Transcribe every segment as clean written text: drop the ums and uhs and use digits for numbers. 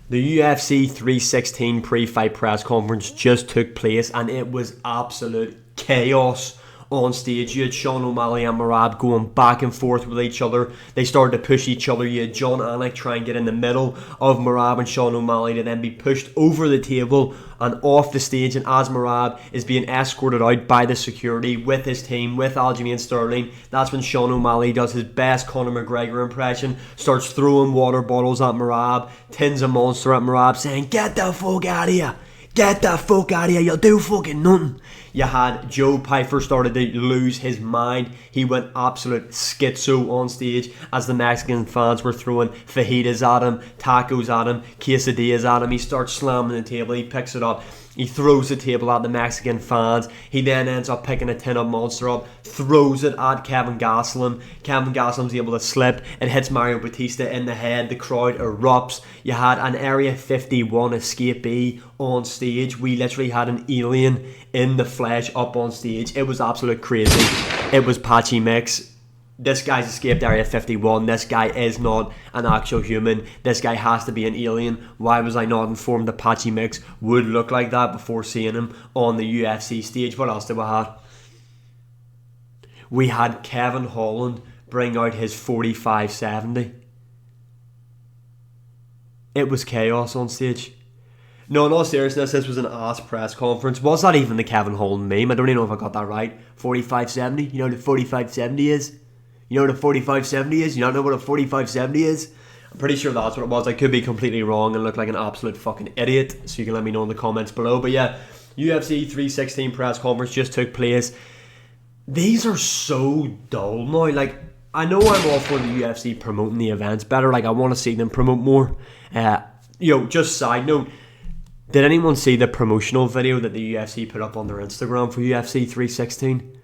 The UFC 316 pre-fight press conference just took place and it was absolute chaos on stage. You had Sean O'Malley and Merab going back and forth with each other. They started to push each other. You had John Anik try and get in the middle of Merab and Sean O'Malley to then be pushed over the table and off the stage. And as Merab is being escorted out by the security with his team, with Aljamain Sterling, that's when Sean O'Malley does his best Conor McGregor impression, starts throwing water bottles at Merab, tins a monster at Merab, saying, "Get the fuck out of here! Get the fuck out of here, you'll do fucking nothing." You had Joe Pyfer started to lose his mind. He went absolute schizo on stage as the Mexican fans were throwing fajitas at him, tacos at him, quesadillas at him. He starts slamming the table, he picks it up. He throws the table at the Mexican fans. He then ends up picking a tin of Monster up, throws it at Kevin Gastelum. Kevin Gastelum's able to slip. It hits Mario Batista in the head. The crowd erupts. You had an Area 51 escapee on stage. We literally had an alien in the flesh up on stage. It was absolute crazy. It was Patchy Mix. This guy's escaped Area 51. This guy is not an actual human. This guy has to be an alien. Why was I not informed that Patchy Mix would look like that before seeing him on the UFC stage? What else did we have? We had Kevin Holland bring out his 4570. It was chaos on stage. No, in all seriousness, this was an ass press conference. Was that even the Kevin Holland meme? I don't even know if I got that right. 4570? You know what a 4570 is? You know what a 4570 is? You don't know what a 4570 is? I'm pretty sure that's what it was. I could be completely wrong and look like an absolute fucking idiot. So you can let me know in the comments below. But yeah, UFC 316 press conference just took place. These are so dull now. Like, I know I'm all for the UFC promoting the events better. Like, I want to see them promote more. Just side note. Did anyone see the promotional video that the UFC put up on their Instagram for UFC 316?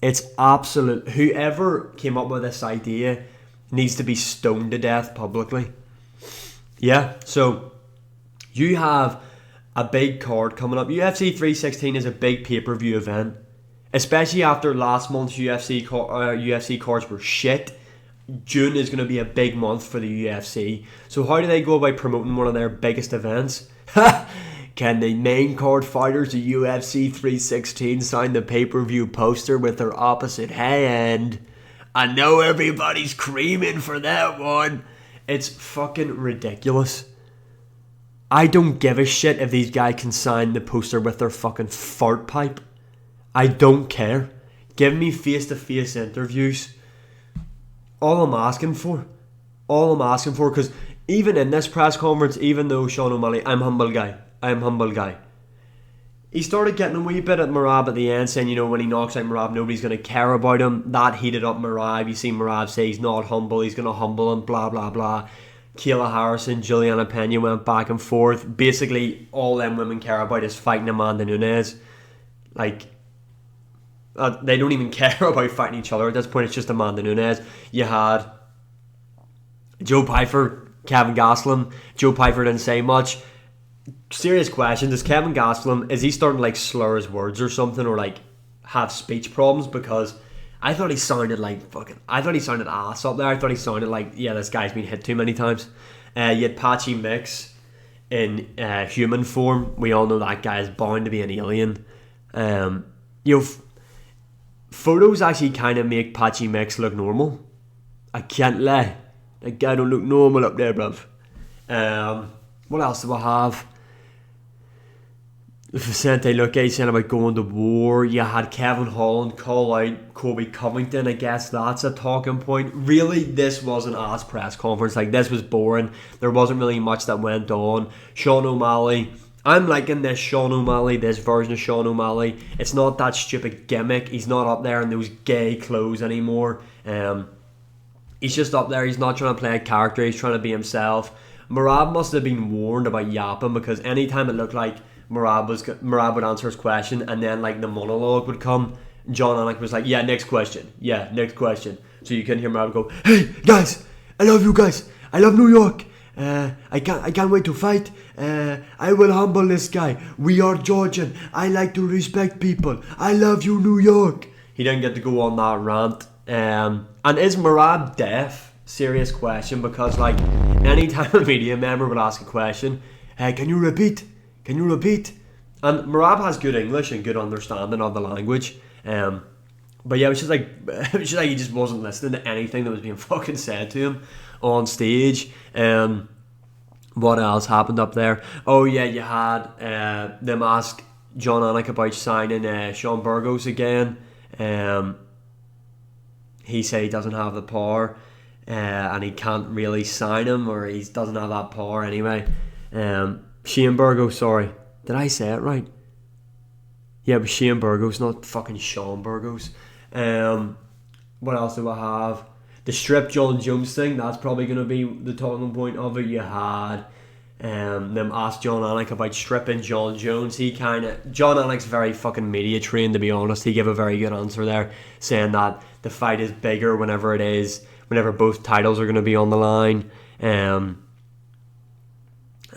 It's absolute. Whoever came up with this idea needs to be stoned to death publicly. Yeah, so you have a big card coming up. UFC 316 is a big pay-per-view event, especially after last month's UFC cards were shit. June is going to be a big month for the UFC. So how do they go about promoting one of their biggest events? Can the main card fighters of UFC 316 sign the pay-per-view poster with their opposite hand? I know everybody's creaming for that one. It's fucking ridiculous. I don't give a shit if these guys can sign the poster with their fucking fart pipe. I don't care. Give me face-to-face interviews. All I'm asking for, because even in this press conference, even though Sean O'Malley, I'm a humble guy. He started getting a wee bit at Merab at the end, saying, when he knocks out Merab, nobody's going to care about him. That heated up Merab. You see Merab say he's not humble, he's going to humble him, blah, blah, blah. Kayla Harrison, Juliana Pena went back and forth. Basically, all them women care about is fighting Amanda Nunes. Like, they don't even care about fighting each other. At this point, it's just Amanda Nunes. You had Joe Pyfer, Kevin Gastelum. Joe Pyfer didn't say much. Serious question, does Kevin Gastelum, is he starting to slur his words or something, or have speech problems? Because I thought he sounded ass up there. I thought he sounded like, this guy's been hit too many times. You had Patchy Mix in human form. We all know that guy is bound to be an alien. Photos actually kind of make Patchy Mix look normal. I can't lie. That guy don't look normal up there, bruv. What else do I have? Vicente Luque saying about going to war. You had Kevin Holland call out Kobe Covington. I guess that's a talking point. Really, this was an ass press conference. This was boring. There wasn't really much that went on. Sean O'Malley. I'm liking this version of Sean O'Malley. It's not that stupid gimmick. He's not up there in those gay clothes anymore. He's just up there. He's not trying to play a character. He's trying to be himself. Merab must have been warned about yapping, because anytime it looked like Merab would answer his question and then the monologue would come, John Anik was like, next question. So you couldn't hear Merab go, "Hey guys, I love you guys. I love New York. I can't wait to fight. I will humble this guy. We are Georgian. I like to respect people. I love you, New York." He didn't get to go on that rant. And is Merab deaf? Serious question, because anytime a media member would ask a question, hey, can you repeat? Can you repeat? And Marab has good English and good understanding of the language. But yeah, it was just like he just wasn't listening to anything that was being fucking said to him on stage. What else happened up there? Oh yeah, you had them ask John Anik about signing Sean Burgos again. He said he doesn't have the power, and he can't really sign him, or he doesn't have that power anyway. Shane Burgos, sorry, did I say it right? Yeah, it was Shane Burgos, not fucking Sean Burgos. What else do I have? The strip John Jones thing, that's probably going to be the talking point of it. You had them asked John Anik about stripping John Jones. John Anik's very fucking media trained, to be honest. He gave a very good answer there, saying that the fight is bigger whenever both titles are going to be on the line, and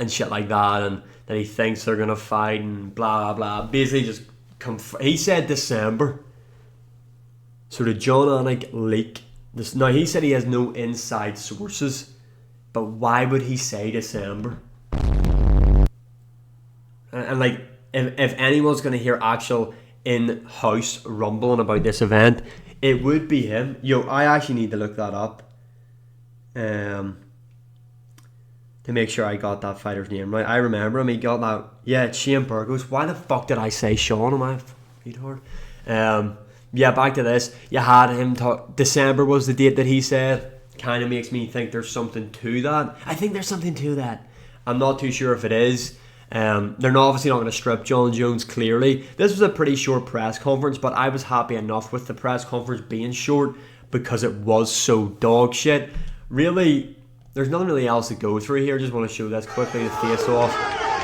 shit like that, and that he thinks they're going to fight and blah blah. Basically just he said December. So did John Anik leak this? Now he said he has no inside sources, but why would he say December? And like, if anyone's going to hear actual in-house rumbling about this event, it would be him. Yo, I actually need to look that up, to make sure I got that fighter's name right. I remember him. He got that. Yeah, it's Shane Burgos. Why the fuck did I say Sean? Am I retard? Yeah, back to this. You had him talk. December was the date that he said. Kind of makes me think there's something to that. I think there's something to that. I'm not too sure if it is. They're obviously not going to strip John Jones, clearly. This was a pretty short press conference, but I was happy enough with the press conference being short because it was so dog shit. Really, there's nothing really else to go through here. Just want to show this quickly, the face-off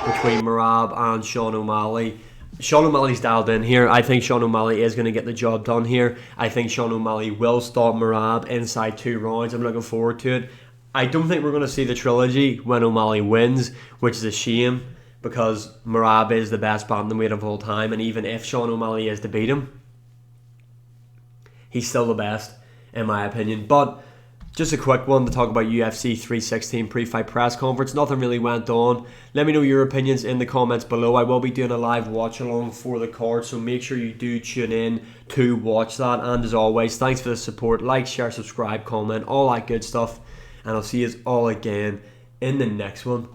between Merab and Sean O'Malley. Sean O'Malley's dialed in here. I think Sean O'Malley is going to get the job done here. I think Sean O'Malley will stop Merab inside 2 rounds. I'm looking forward to it. I don't think we're going to see the trilogy when O'Malley wins, which is a shame, because Merab is the best bantamweight of all time, and even if Sean O'Malley is to beat him, he's still the best, in my opinion. But just a quick one to talk about UFC 316 pre-fight press conference. Nothing really went on. Let me know your opinions in the comments below. I will be doing a live watch along for the card, so make sure you do tune in to watch that. And as always, thanks for the support. Like, share, subscribe, comment, all that good stuff. And I'll see you all again in the next one.